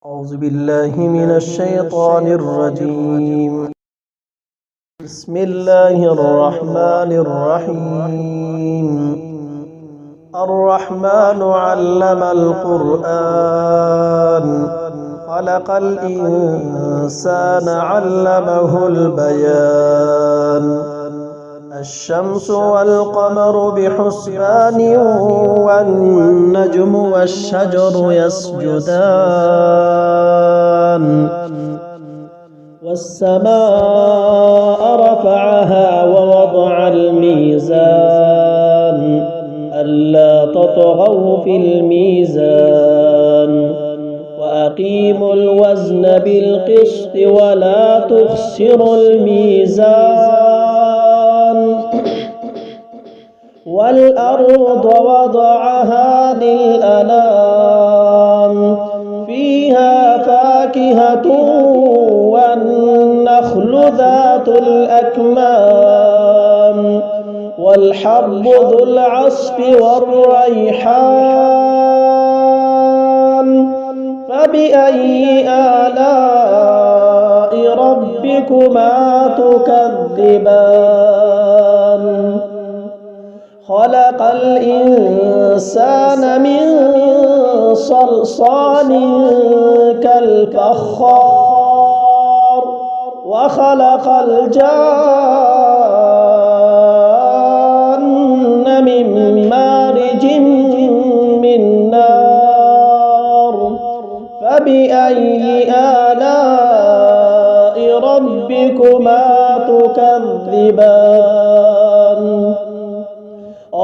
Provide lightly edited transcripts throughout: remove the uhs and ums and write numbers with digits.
أعوذ بالله من الشيطان الرجيم. بسم الله الرحمن الرحيم. الرحمن علم القرآن خلق الإنسان علمه البيان. الشمس والقمر بحسبان والنجم والشجر يسجدان والسماء رفعها ووضع الميزان ألا تطغوا في الميزان وأقيموا الوزن بالقسط ولا تخسروا الميزان والأرض وضعها للأنام فيها فاكهة والنخل ذات الأكمام والحب ذو العصف والريحان فبأي آلاء ربكما تكذبان خلق الإنسان من صلصال كالفخار وخلق الجان من مارج من نار فبأي آلاء ربكما تكذبان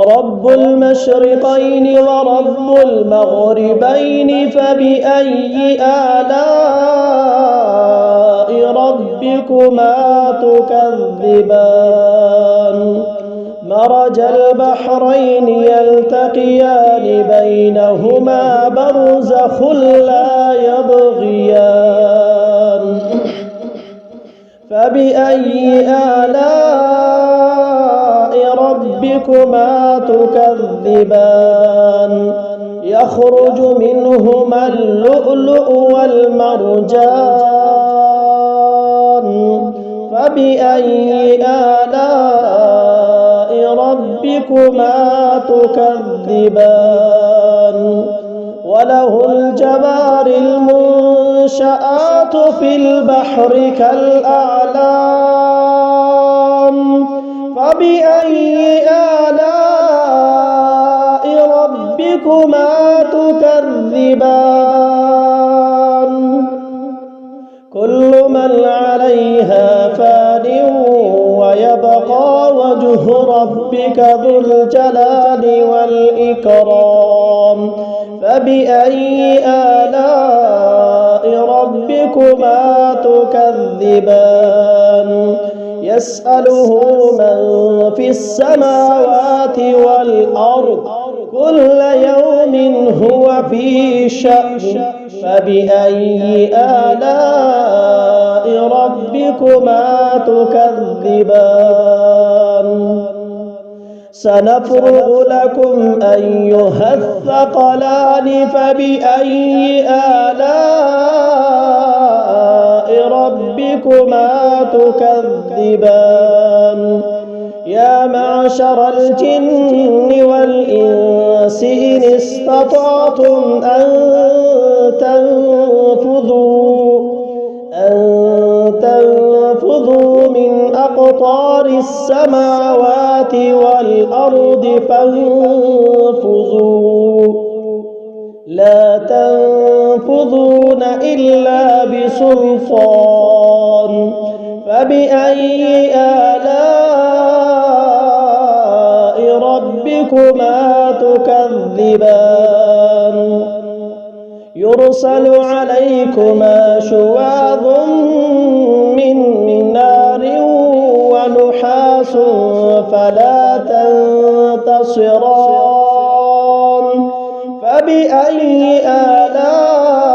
رب المشرقين ورب المغربين فبأي آلاء ربكما تكذبان مرج البحرين يلتقيان بينهما برزخ لا يبغيان فبأي آلاء ربكما تكذبان يخرج منهما اللؤلؤ والمرجان فبأي آلاء ربكما تكذبان وله الجوار المنشآت في البحر كالأعلام فبأي آلاء ربكما تكذبان كل من عليها فان ويبقى وجه ربك ذو الجلال والإكرام فبأي آلاء ربكما تكذبان يسأله من في السماوات والأرض كل يوم هو في شأن فبأي آلاء ربكما تكذبان سنفرغ لكم أيها الثقلان فبأي آلاء ربكما تكذبان يا معشر الجن والإنس إن استطعتم أن تنفذوا من أقطار السماوات والأرض فانفذوا لا تنفذون إلا بسلطان فبأي آلاء ربكما تكذبان يرسل عليكما شواظ من نار ونحاس فلا تنتصران فبأي آلاء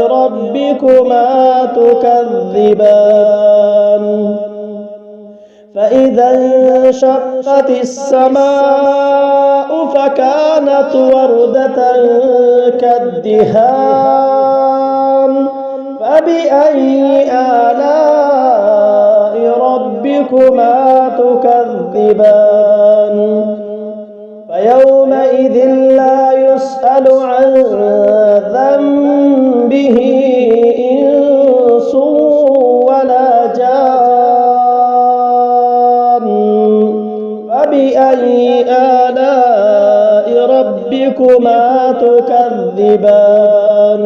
ربكما تكذبان فإذا انشقت السماء فكانت وردة كالدهان فبأي آلاء ربكما تكذبان فيومئذ لا يسأل عن ذنبه إنس ولا جان فبأي آلاء ربكما تكذبان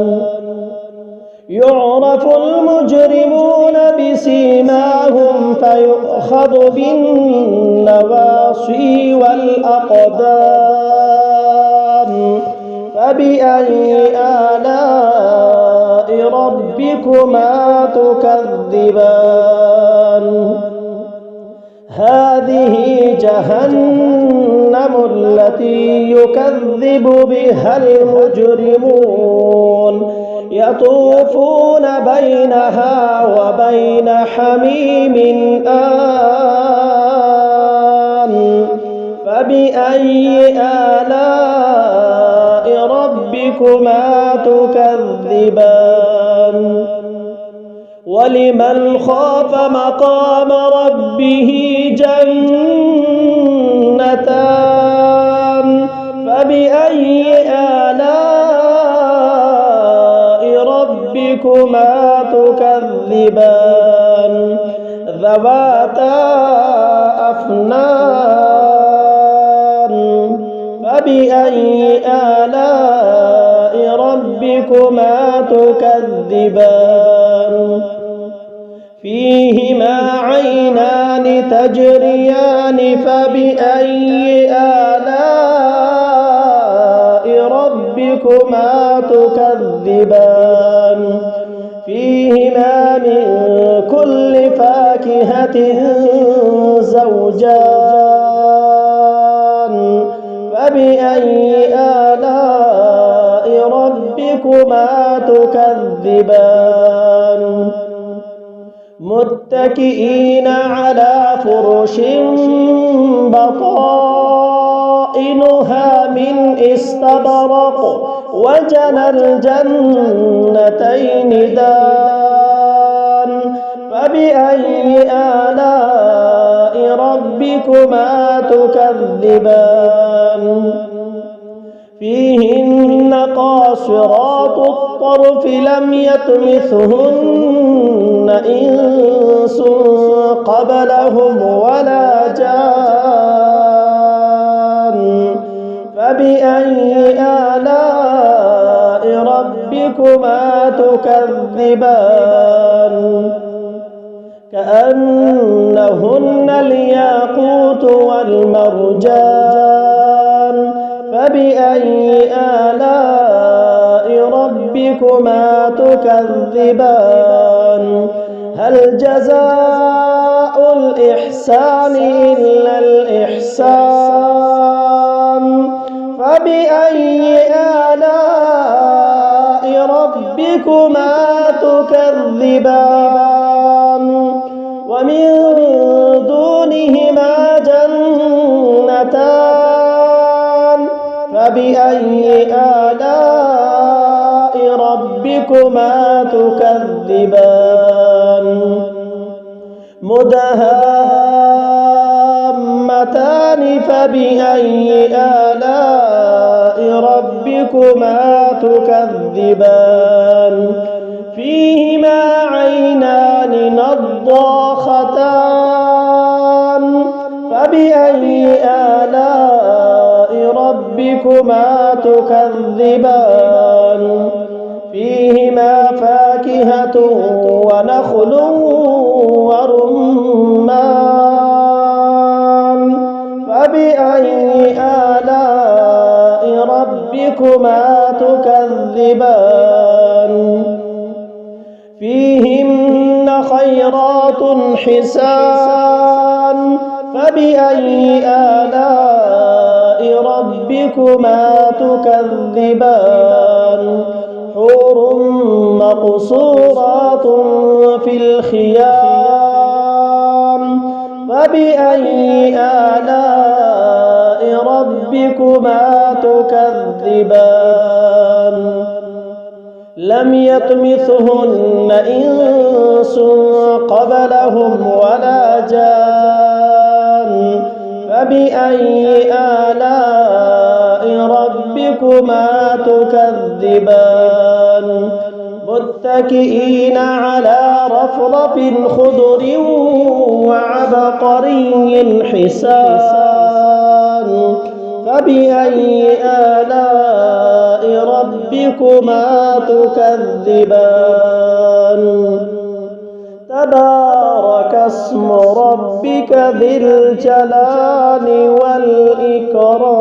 يعرف المجرمون بسيماهم فيؤخذ بالنواصي والأقدام فبأي آلاء ربكما تكذبان هذه جهنم التي يكذب بها المجرمون يطوفون بينها وبين حميم آن فبأي آلاء ربكما تكذبان ولمن خاف مقام ربه جنتان فبأي آلاء ربكما تكذبان ذواتا أفنان فبأي آلاء ربكما تكذبان فيهما عينان تجريان فبأي آلاء ربكما تكذبان فيهما من كل فاكهة زوجان فبأي آلاء ربكما تكذبان متكئين على فرش بطائنها من استبرق وجنى الجنتين دان فبأي آلاء ربكما تكذبان فيهن قاصرات الطرف لم يطمثهن إنس قبلهم ولا جان فبأي آلاء ربكما تكذبان كأنهن الياقوت والمرجان فبأي آلاء ربكما تكذبان هل جزاء الإحسان إلا الإحسان فبأي آلاء ربكما تكذبان ومن دونهما جنتان فبأي آلاء ربكما تكذبان مدهامتان فبأي آلاء ربكما تكذبان فيهما عينان نضاختان فبأي آلاء ربكما تكذبان فيهما فاكهة ونخل ورمان فبأي آلاء ربكما تكذبان فيهن خيرات حسان فبأي آلاء ربكما تكذبان حور مقصورات في الخيام فبأي آلاء ربكما تكذبان لم يطمثهن إنس قبلهم ولا جان فبأي آلاء ربكما تكذبان متكئين على رفرف خضر وعبقري حسان فبأي آلاء ربكما تكذبان تبارك اسم ربك ذي الجلال والإكرام